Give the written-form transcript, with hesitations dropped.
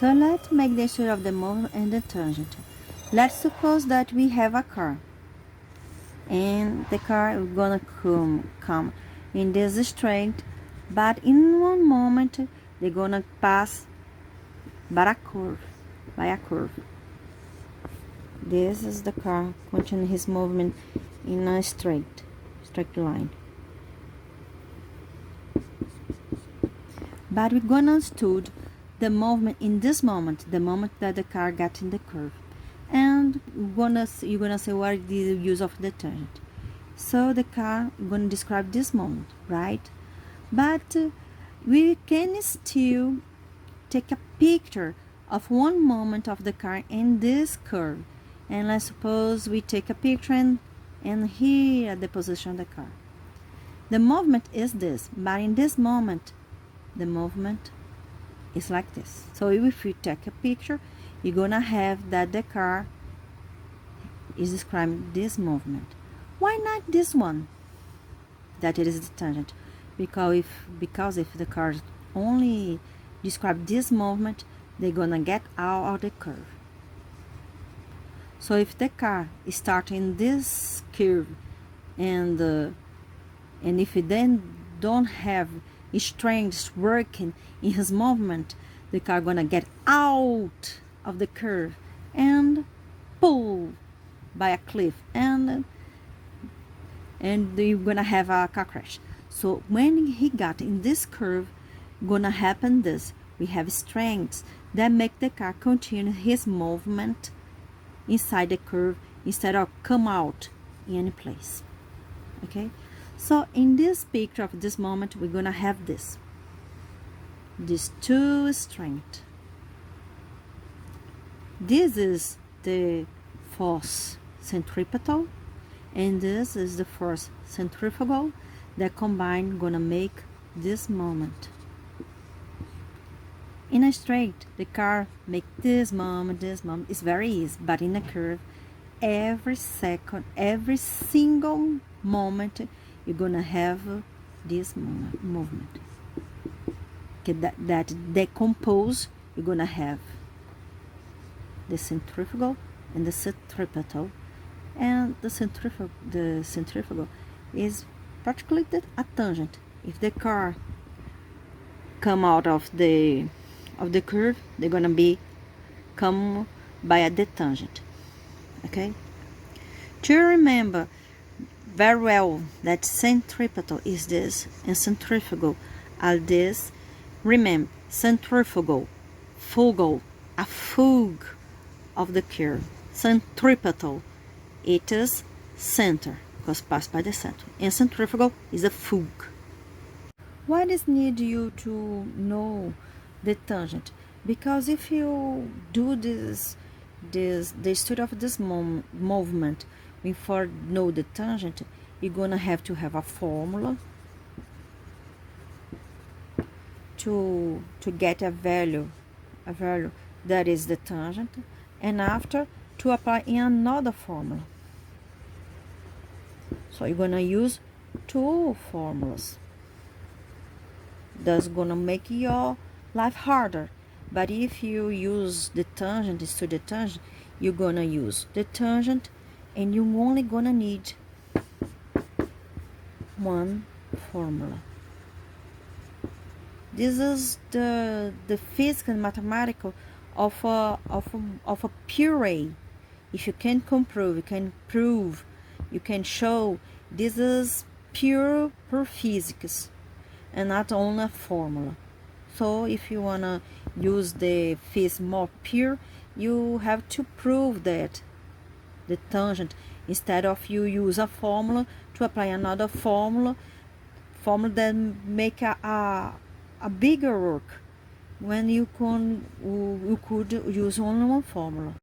So let's make the study of the moment and the tangent. Let's suppose that we have a car, and the car is gonna come in this straight, but in one moment they're gonna pass by a curve. This is the car continuing his movement in a straight line. But we're gonna study the movement in this moment, the moment that the car got in the curve. And you're gonna say what is the use of the tangent. So the car, we're gonna describe this moment, right? But we can still take a picture of one moment of the car in this curve. And let's suppose we take a picture and here at the position of the car. The movement is this, but in this moment, the movement is like this. So if you take a picture, you're gonna have that the car is describing this movement. Why not this one? That it is the tangent. Because if the car only describe this movement, they're gonna get out of the curve. So if the car is starting this curve and if it then don't have strength working in his movement, the car gonna get out of the curve and pull by a cliff, and you're gonna have a car crash. So when he got in this curve, gonna happen this: we have strengths that make the car continue his movement inside the curve instead of come out in any place. Okay, so in this picture of this moment, we're gonna have these two strengths. This is the force centripetal, and this is the force centrifugal that combined gonna make this moment. In a straight, the car make this moment is very easy, but in a curve, every single moment, you're gonna have this movement. Okay, that decompose, you're gonna have the centrifugal and the centripetal, and the centrifugal is practically a tangent. If the car come out of the curve, they're gonna come by the tangent. Okay, to remember very well that centripetal is this and centrifugal are this. Remember, centrifugal, a fugue of the curve. Centripetal, it is center, because passed by the center, and centrifugal is a fugue. Why does need you to know the tangent? Because if you do the study of this movement before know the tangent, you're gonna have to have a formula to get a value that is the tangent, and after to apply in another formula. So you're gonna use two formulas. That's gonna make your life harder. But if you use the tangent, study the tangent, you're gonna use the tangent, and you're only gonna need one formula. This is the physical and mathematical of a pure. If you can prove, you can show this is pure physics and not only a formula. So if you wanna use the physics more pure, you have to prove that the tangent, instead of you use a formula to apply another formula that make a bigger work when you could use only one formula.